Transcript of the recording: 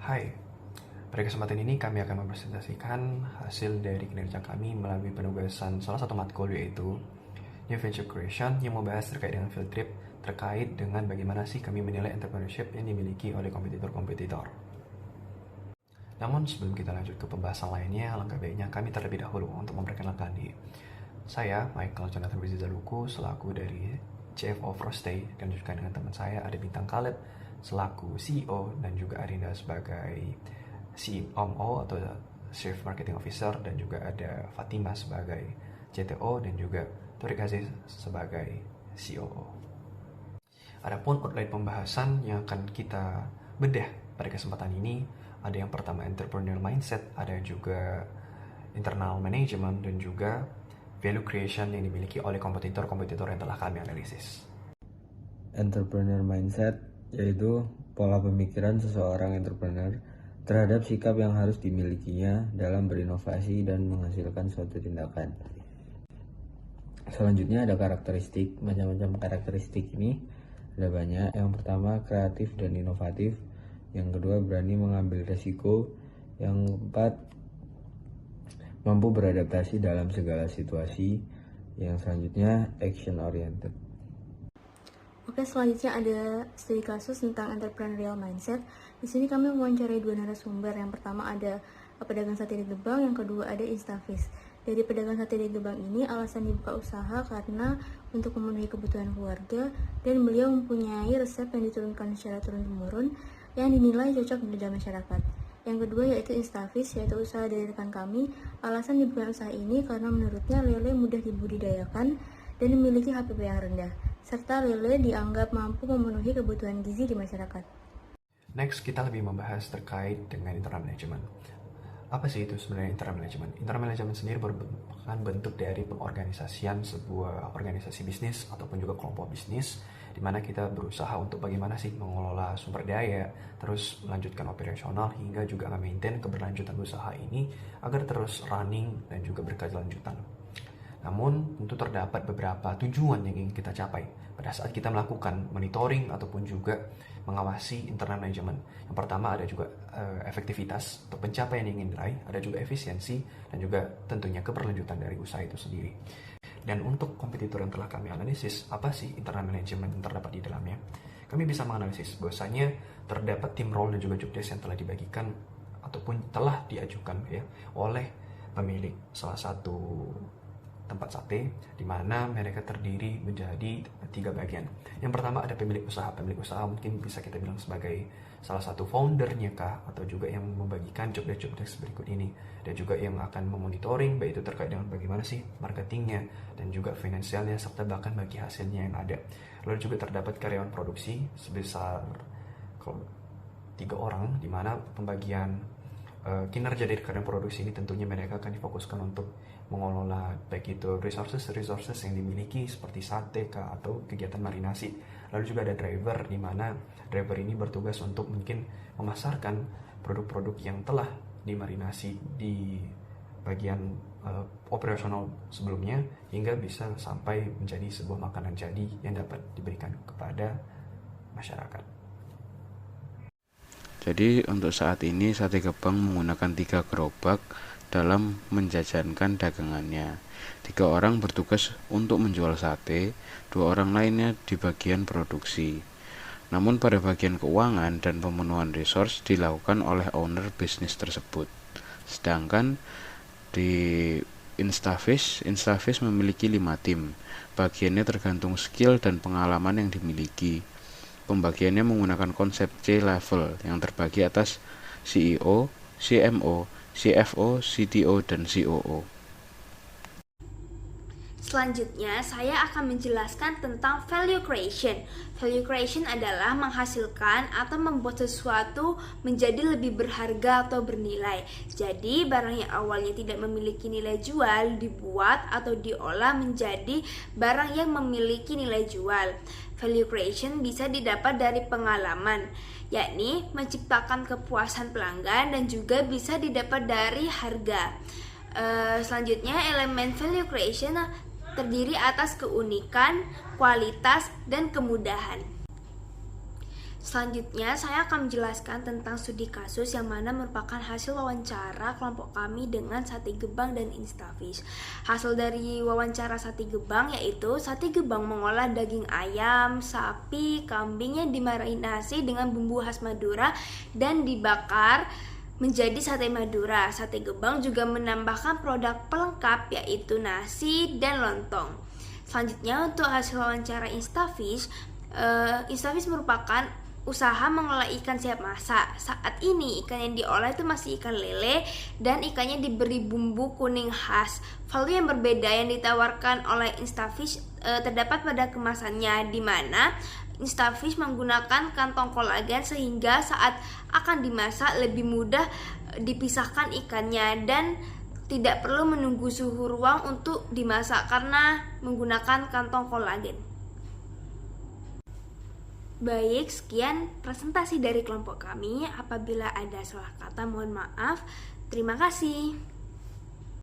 Hai, pada kesempatan ini kami akan mempresentasikan hasil dari kinerja kami melalui penugasan salah satu matkul, yaitu New Venture Creation, yang membahas terkait dengan field trip terkait dengan bagaimana sih kami menilai entrepreneurship yang dimiliki oleh kompetitor-kompetitor. Namun sebelum kita lanjut ke pembahasan lainnya, alangkah baiknya kami terlebih dahulu untuk memperkenalkan diri. Saya, Michael Jonathan Rizaluku, selaku dari CFO Frostay, dan juga dengan teman saya ada Bintang Khaled selaku CEO, dan juga Arinda sebagai CMO atau Chief Marketing Officer, dan juga ada Fatima sebagai CTO, dan juga Torik Aziz sebagai COO. Adapun outline pembahasan yang akan kita bedah pada kesempatan ini, ada yang pertama entrepreneurial mindset, ada juga internal management, dan juga value creation yang dimiliki oleh kompetitor-kompetitor yang telah kami analisis. Entrepreneur mindset yaitu pola pemikiran seseorang entrepreneur terhadap sikap yang harus dimilikinya dalam berinovasi dan menghasilkan suatu tindakan. Selanjutnya ada karakteristik. Macam-macam karakteristik ini ada banyak. Yang pertama kreatif dan inovatif, yang kedua berani mengambil resiko, yang keempat mampu beradaptasi dalam segala situasi, yang selanjutnya action oriented. Oke, selanjutnya ada studi kasus tentang entrepreneurial mindset. Di sini kami mewawancarai dua narasumber. Yang pertama ada pedagang sate di Gebang, yang kedua ada Instafish. Dari pedagang sate di Gebang ini, alasan dibuka usaha karena untuk memenuhi kebutuhan keluarga, dan beliau mempunyai resep yang diturunkan secara turun-temurun yang dinilai cocok di dalam masyarakat. Yang kedua yaitu Instafish, yaitu usaha dari rekan kami. Alasan dibuka usaha ini karena menurutnya lele mudah dibudidayakan dan memiliki HPP yang rendah, serta lele dianggap mampu memenuhi kebutuhan gizi di masyarakat. Next, kita lebih membahas terkait dengan internal management. Apa sih itu sebenarnya internal management? Internal management sendiri merupakan bentuk dari pengorganisasian sebuah organisasi bisnis ataupun juga kelompok bisnis, di mana kita berusaha untuk bagaimana sih mengelola sumber daya, terus melanjutkan operasional, hingga juga memaintain keberlanjutan usaha ini agar terus running dan juga berkelanjutan. Namun, tentu terdapat beberapa tujuan yang ingin kita capai pada saat kita melakukan monitoring ataupun juga mengawasi internal management. Yang pertama ada juga efektivitas atau pencapaian yang ingin diraih, ada juga efisiensi, dan juga tentunya keberlanjutan dari usaha itu sendiri. Dan untuk kompetitor yang telah kami analisis, apa sih internal management yang terdapat di dalamnya? Kami bisa menganalisis bahwasanya terdapat tim role dan juga job desk yang telah dibagikan ataupun telah diajukan oleh pemilik salah satu tempat sate, di mana mereka terdiri menjadi 3 bagian. Yang pertama ada pemilik usaha. Pemilik usaha mungkin bisa kita bilang sebagai salah satu foundernya kah, atau juga yang membagikan job desk berikut ini, dan juga yang akan memonitoring baik itu terkait dengan bagaimana sih marketingnya dan juga finansialnya, serta bahkan bagi hasilnya yang ada. Lalu juga terdapat karyawan produksi sebesar 3 orang, di mana pembagian kinerja dari karyawan produksi ini tentunya mereka akan difokuskan untuk mengelola baik itu resources yang dimiliki seperti sate atau kegiatan marinasi. Lalu juga ada driver, di mana driver ini bertugas untuk mungkin memasarkan produk-produk yang telah dimarinasi di bagian operasional sebelumnya hingga bisa sampai menjadi sebuah makanan jadi yang dapat diberikan kepada masyarakat. Jadi untuk saat ini Sate Gebang menggunakan 3 gerobak dalam menjajankan dagangannya. 3 orang bertugas untuk menjual sate, 2 orang lainnya di bagian produksi. Namun pada bagian keuangan dan pemenuhan resource dilakukan oleh owner bisnis tersebut. Sedangkan di Instafish memiliki 5 tim. Bagiannya tergantung skill dan pengalaman yang dimiliki. Pembagiannya menggunakan konsep C-level yang terbagi atas CEO, CMO, CFO, CTO, dan COO. Selanjutnya, saya akan menjelaskan tentang value creation. Value creation adalah menghasilkan atau membuat sesuatu menjadi lebih berharga atau bernilai. Jadi, barang yang awalnya tidak memiliki nilai jual dibuat atau diolah menjadi barang yang memiliki nilai jual. Value creation bisa didapat dari pengalaman, yakni menciptakan kepuasan pelanggan, dan juga bisa didapat dari harga. Selanjutnya, elemen value creation terdiri atas keunikan, kualitas, dan kemudahan. Selanjutnya, saya akan menjelaskan tentang studi kasus yang mana merupakan hasil wawancara kelompok kami dengan Sate Gebang dan Instafish. Hasil dari wawancara Sate Gebang yaitu Sate Gebang mengolah daging ayam, sapi, kambing yang dimarinasi dengan bumbu khas Madura dan dibakar menjadi sate Madura. Sate Gebang juga menambahkan produk pelengkap yaitu nasi dan lontong. Selanjutnya, untuk hasil wawancara Instafish, Instafish merupakan usaha mengolah ikan siap masak. Saat ini ikan yang diolah itu masih ikan lele dan ikannya diberi bumbu kuning khas. Value yang berbeda yang ditawarkan oleh Instafish terdapat pada kemasannya, di mana Instafish menggunakan kantong kolagen sehingga saat akan dimasak lebih mudah dipisahkan ikannya dan tidak perlu menunggu suhu ruang untuk dimasak karena menggunakan kantong kolagen. Baik, sekian presentasi dari kelompok kami. Apabila ada salah kata, mohon maaf. Terima kasih.